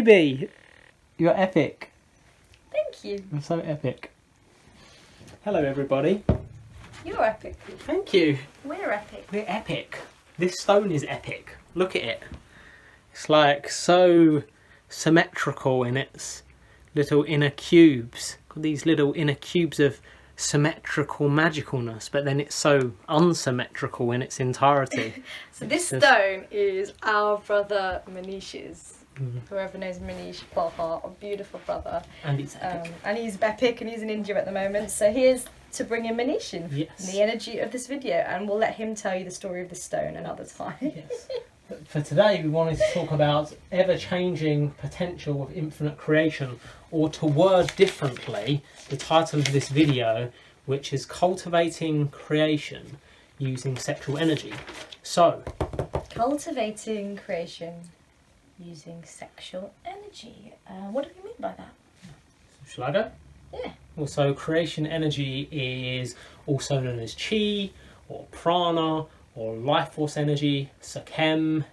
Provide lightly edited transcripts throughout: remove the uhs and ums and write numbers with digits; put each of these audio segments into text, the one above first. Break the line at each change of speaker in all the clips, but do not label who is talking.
baby! You're epic.
Thank you.
You're so epic. Hello everybody.
You're epic.
Thank you.
We're epic.
We're epic. This stone is epic. Look at it. It's like so symmetrical in its little inner cubes. Got these little inner cubes of symmetrical magicalness, but then it's so unsymmetrical in its entirety.
So this stone is our brother Manish's. Whoever knows Manish, our beautiful brother.
And it's epic.
And he's epic and he's in India at the moment. So here's to bring in Manish in,
Yes.
the energy of this video, and we'll let him tell you the story of this stone another time.
Yes. But for today we wanted to talk about ever-changing potential of infinite creation, or to word differently, the title of this video, which is Cultivating Creation Using Sexual Energy. So,
Cultivating creation using sexual energy. What do we mean by that?
shall I go?
Yeah.
Also, creation energy is also known as chi, or prana, or life force energy, sakhem.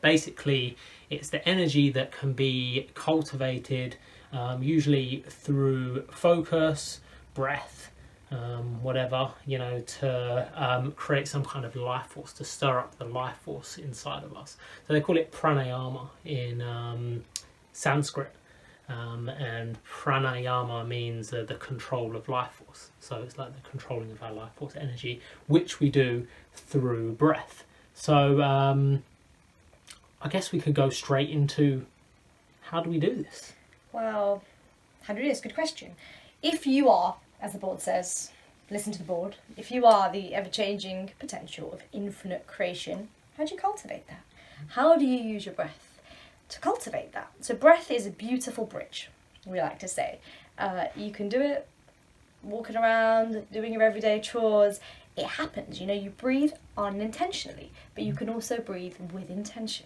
Basically, it's the energy that can be cultivated usually through focus, breath, whatever, you know, to create some kind of life force, to stir up the life force inside of us. So they call it pranayama in Sanskrit. And pranayama means the control of life force. So it's like the controlling of our life force energy, which we do through breath. So I guess we could go straight into how do we do this?
Well, how do we do this? Good question. If you are, as the board says, listen to the board, if you are the ever-changing potential of infinite creation, how do you cultivate that? How do you use your breath to cultivate that? So breath is a beautiful bridge, we like to say. You can do it walking around, doing your everyday chores. It happens, you know, you breathe unintentionally, but you can also breathe with intention.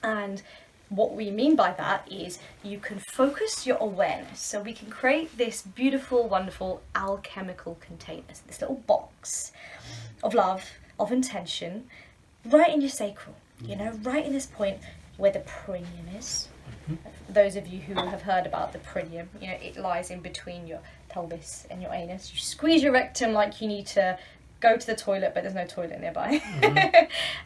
And what we mean by that is you can focus your awareness. So we can create this beautiful, wonderful alchemical container, this little box of love, of intention, right in your sacral, you know, right in this point where the perineum is. For those of you who have heard about the perineum, you know, it lies in between your pelvis and your anus. You squeeze your rectum like you need to go to the toilet, but there's no toilet nearby.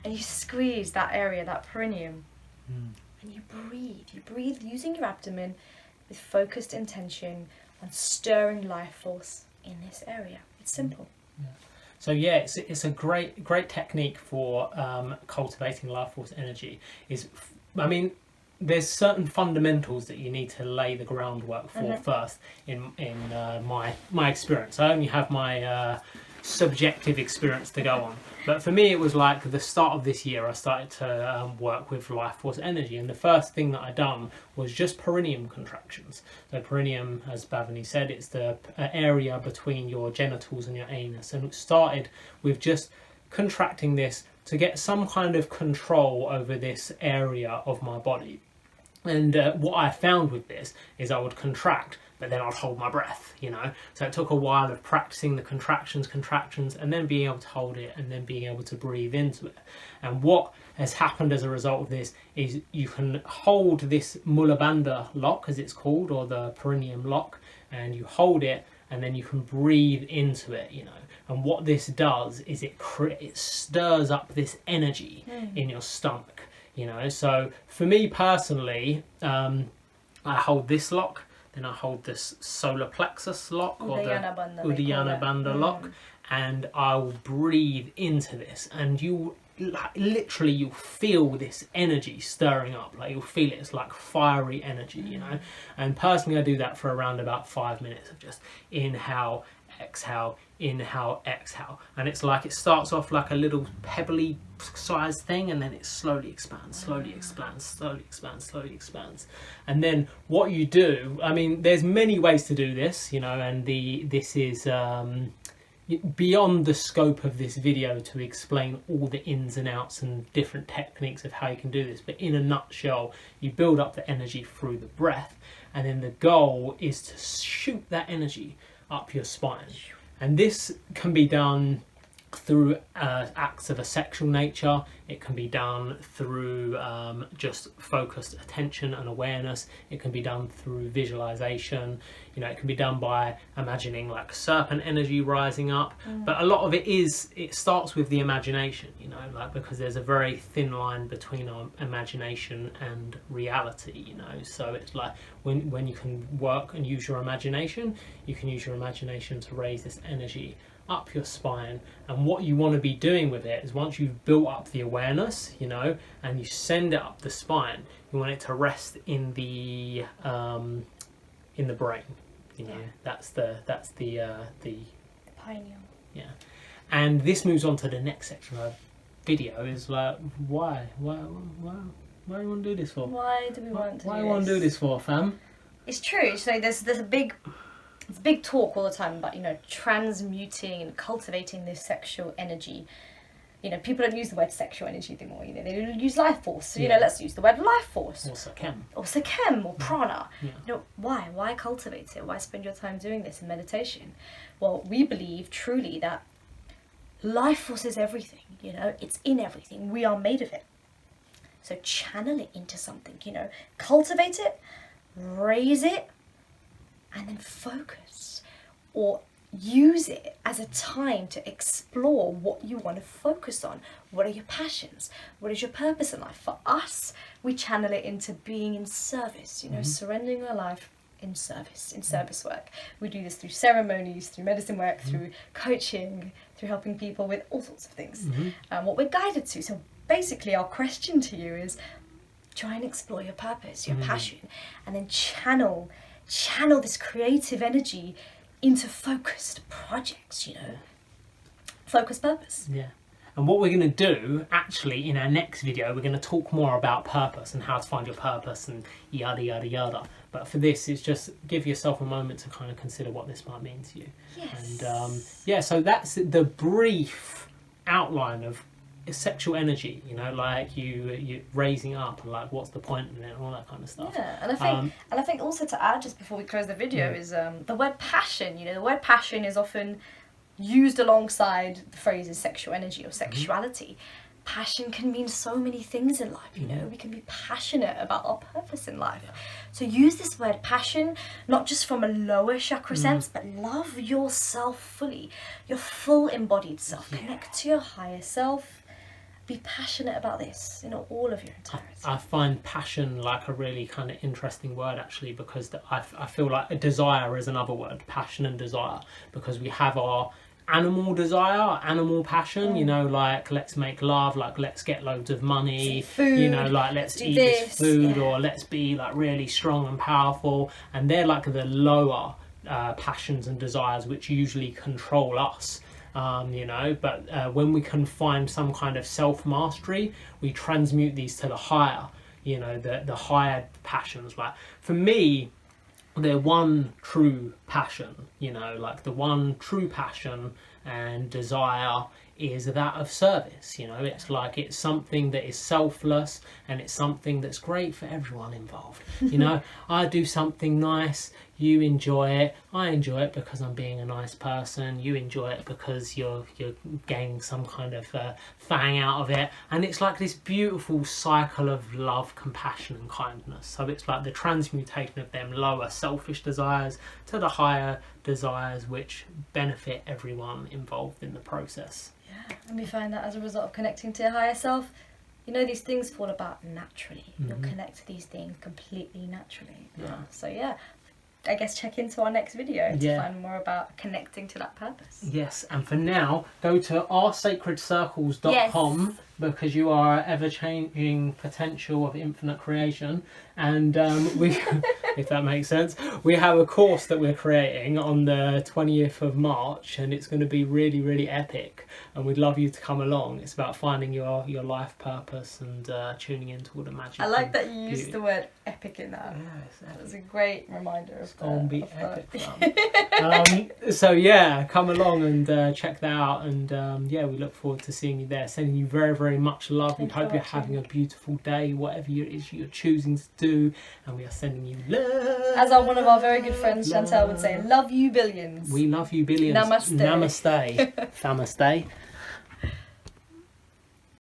And you squeeze that area, that perineum. And you breathe using your abdomen with focused intention on stirring life force in this area. It's simple.
Yeah. So yeah, it's a great technique for cultivating life force energy. I mean, there's certain fundamentals that you need to lay the groundwork for first. In my experience, I only have my subjective experience to go on, but for me it was like the start of this year I started to work with life force energy, and the first thing that I done was just perineum contractions. So perineum, as Bhavani said, it's the area between your genitals and your anus, and it started with just contracting this to get some kind of control over this area of my body. And what I found with this is I would contract, but then I'd hold my breath, you know. So it took a while of practicing the contractions, and then being able to hold it, and then being able to breathe into it. And what has happened as a result of this is you can hold this Mulabandha lock, as it's called, or the perineum lock, and you hold it, and then you can breathe into it, you know. And what this does is it stirs up this energy in your stomach, you know. So for me personally, I hold this lock, then I hold this solar plexus lock, or the Uddiyana Bandha lock, and I'll breathe into this, and you'll feel this energy stirring up, like you'll feel it. It's like fiery energy, you know. And personally I do that for around about 5 minutes of just inhale, exhale, inhale, exhale, and it's like it starts off like a little pebbly sized thing, and then it slowly expands, slowly expands, slowly expands, slowly expands. And then what you do, I mean, there's many ways to do this, you know, and this is beyond the scope of this video to explain all the ins and outs and different techniques of how you can do this, but in a nutshell, you build up the energy through the breath, and then the goal is to shoot that energy up your spine. And this can be done through acts of a sexual nature. It can be done through just focused attention and awareness. It can be done through visualization. You know, it can be done by imagining like serpent energy rising up. But a lot of it starts with the imagination, you know, like, because there's a very thin line between our imagination and reality, you know. So it's like when you can work and use your imagination, you can use your imagination to raise this energy up your spine. And what you want to be doing with it is, once you've built up the awareness, you know, and you send it up the spine, you want it to rest in the brain, you know. That's the
pineal.
Yeah. And this moves on to the next section of video, is like, why do you want to do this for?
Why do we want to
why
do
do you want to do this for, fam?
It's true. So there's a big talk all the time about, you know, transmuting and cultivating this sexual energy. You know, people don't use the word sexual energy anymore. You know, they use life force. So, you know, let's use the word life force.
Or Sakhem.
Or Sakhem, or prana.
Yeah.
You know, why? Why cultivate it? Why spend your time doing this in meditation? Well, we believe truly that life force is everything. You know, it's in everything. We are made of it. So channel it into something. You know, cultivate it, raise it, and then focus, or use it as a time to explore what you want to focus on. What are your passions? What is your purpose in life? For us, we channel it into being in service, you know, surrendering our life in service work. We do this through ceremonies, through medicine work, through coaching, through helping people with all sorts of things. What we're guided to. So basically our question to you is, try and explore your purpose, your passion, and then channel this creative energy into focused projects, you know. Focused purpose.
Yeah. And what we're going to do, actually, in our next video, we're going to talk more about purpose and how to find your purpose and yada, yada, yada. But for this, it's just give yourself a moment to kind of consider what this might mean to you.
Yes.
And yeah, so that's the brief outline of sexual energy, you know, like you raising up, and like what's the point in it, and all that kind of stuff.
Yeah, and I think also to add, just before we close the video, is the word passion. You know, the word passion is often used alongside the phrases sexual energy or sexuality. Passion can mean so many things in life, you know. We can be passionate about our purpose in life. So use this word passion, not just from a lower chakra sense, but love yourself fully, your full embodied self. Connect to your higher self. Be passionate about this, you know, all of your entirety.
I find passion like a really kind of interesting word, actually, because I feel like a desire is another word, passion and desire, because we have our animal desire, animal passion, you know, like let's make love, like let's get loads of money,
food,
you know, like let's eat this food, or let's be like really strong and powerful, and they're like the lower passions and desires which usually control us. You know, but when we can find some kind of self-mastery, we transmute these to the higher, you know, the higher passions. Like for me, the one true passion, you know, like the one true passion and desire is that of service. You know, it's like it's something that is selfless, and it's something that's great for everyone involved. You know, I do something nice, you enjoy it, I enjoy it because I'm being a nice person, you enjoy it because you're gaining some kind of thing out of it, and it's like this beautiful cycle of love, compassion and kindness. So it's like the transmutation of them lower selfish desires to the higher desires which benefit everyone involved in the process.
Yeah, and we find that as a result of connecting to your higher self, you know, these things fall about naturally. You'll connect to these things completely naturally. So yeah, I guess check into our next video to find more about connecting to that purpose.
Yes, and for now, go to oursacredcircles.com because you are ever-changing potential of infinite creation, and we, if that makes sense, we have a course that we're creating on the 20th of March, and it's going to be really, really epic, and we'd love you to come along. It's about finding your life purpose and tuning into all the magic.
I like that you used the word epic in that. That was a great reminder of
that. Be epic, so yeah, come along and check that out, and yeah, we look forward to seeing you there. Sending you very, very much love. We hope you're having a beautiful day, whatever it is you're choosing to do, and we are sending you love.
As one of our very good friends, Chantal, would say, love you billions.
We love you billions.
Namaste.
Namaste. Namaste.